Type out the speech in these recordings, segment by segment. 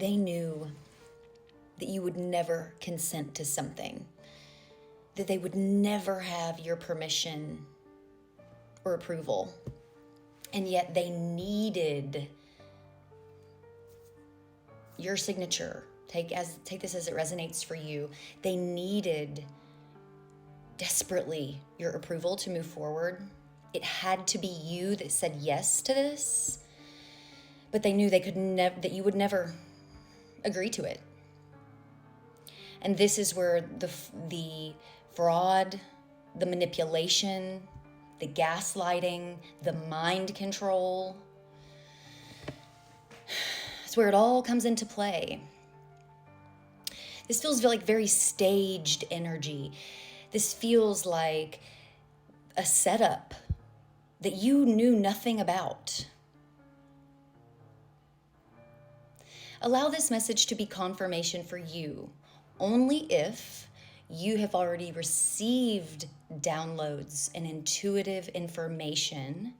they knew that you would never consent to something, that they would never have your permission or approval. And yet they needed your signature. Take this as it resonates for you. They needed desperately your approval to move forward. It had to be you that said yes to this, but they knew they could that you would never agree to it. And this is where the fraud, the manipulation, the gaslighting, the mind control, it's where it all comes into play. This feels like very staged energy. This feels like a setup that you knew nothing about. Allow this message to be confirmation for you only if you have already received downloads and intuitive information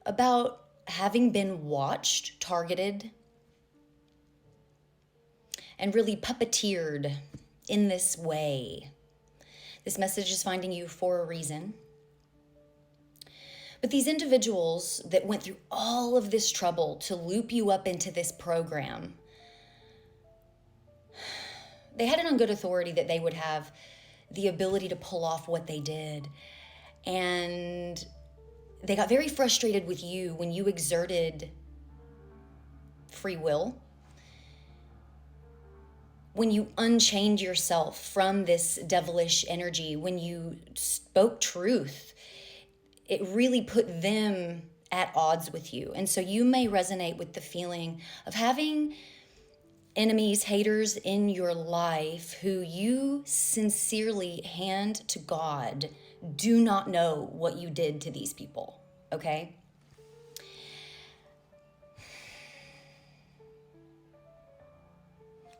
about having been watched, targeted, and really puppeteered in this way. This message is finding you for a reason. But these individuals that went through all of this trouble to loop you up into this program, they had it on good authority that they would have the ability to pull off what they did. And they got very frustrated with you when you exerted free will, when you unchained yourself from this devilish energy, when you spoke truth. It really put them at odds with you. And so you may resonate with the feeling of having enemies, haters in your life who you sincerely hand to God do not know what you did to these people, okay?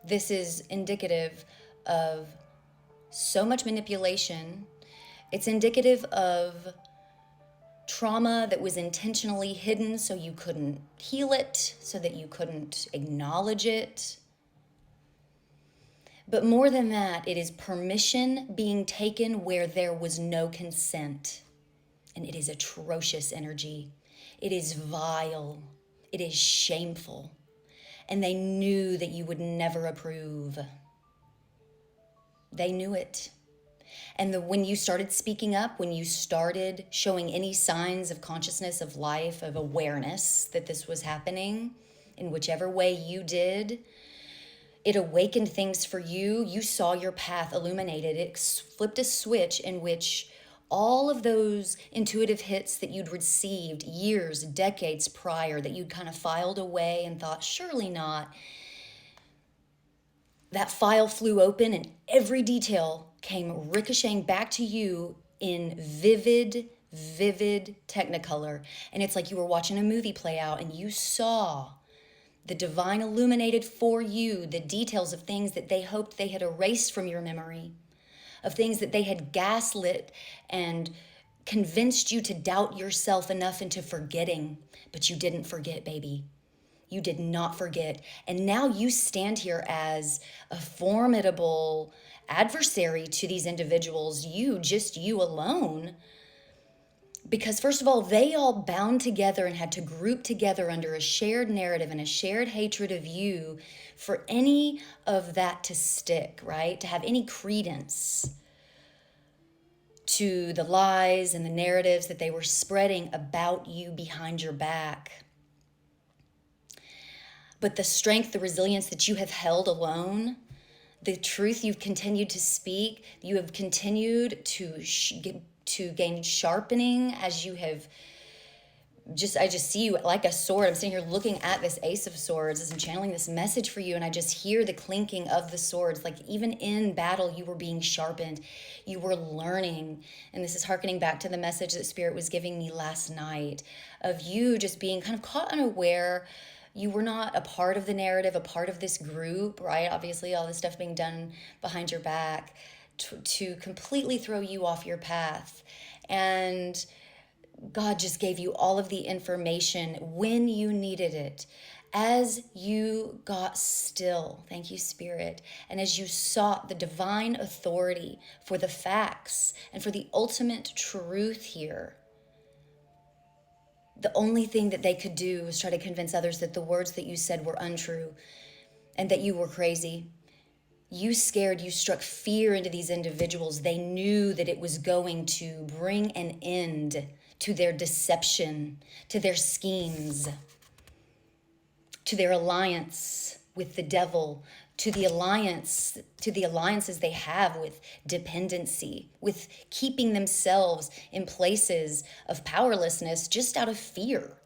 This is indicative of so much manipulation. It's indicative of trauma that was intentionally hidden so you couldn't heal it, so that you couldn't acknowledge it. But more than that, it is permission being taken where there was no consent. And it is atrocious energy. It is vile. It is shameful. And they knew that you would never approve. They knew it. And when you started speaking up, when you started showing any signs of consciousness, of life, of awareness that this was happening, in whichever way you did, it awakened things for you. You saw your path illuminated. It flipped a switch in which all of those intuitive hits that you'd received years, decades prior, that you'd kind of filed away and thought, surely not, that file flew open and every detail came ricocheting back to you in vivid technicolor. And it's like you were watching a movie play out and you saw the divine illuminated for you the details of things that they hoped they had erased from your memory, of things that they had gaslit and convinced you to doubt yourself enough into forgetting. But you didn't forget, baby. You did not forget. And now you stand here as a formidable adversary to these individuals, just you alone. Because first of all, they all bound together and had to group together under a shared narrative and a shared hatred of you for any of that to stick, right? To have any credence to the lies and the narratives that they were spreading about you behind your back. But the strength, the resilience that you have held alone, the truth you've continued to speak, you have continued to gain sharpening as you have I just see you like a sword. I'm sitting here looking at this Ace of Swords as I'm channeling this message for you, and I just hear the clinking of the swords. Like even in battle, you were being sharpened. You were learning. And this is hearkening back to the message that Spirit was giving me last night of you just being kind of caught unaware. You were not a part of the narrative, a part of this group, right? Obviously, all this stuff being done behind your back to completely throw you off your path. And God just gave you all of the information when you needed it As you got still, thank you, Spirit, and as you sought the divine authority for the facts and for the ultimate truth here, the only thing that they could do was try to convince others that the words that you said were untrue and that you were crazy. You struck fear into these individuals. They knew that it was going to bring an end to their deception, to their schemes, to their alliance with the devil, to the alliances they have with dependency, with keeping themselves in places of powerlessness just out of fear.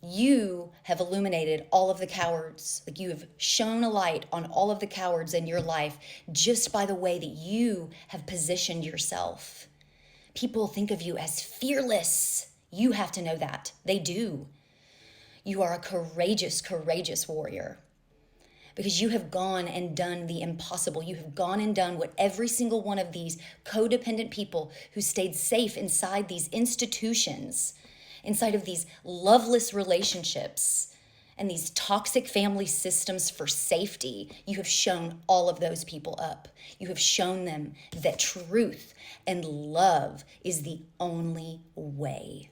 You have illuminated all of the cowards. Like, you have shone a light on all of the cowards in your life just by the way that you have positioned yourself. People think of you as fearless. You have to know that. They do. You are a courageous, courageous warrior, because you have gone and done the impossible. You have gone and done what every single one of these codependent people who stayed safe inside these institutions, inside of these loveless relationships and these toxic family systems for safety, you have shown all of those people up. You have shown them that truth and love is the only way.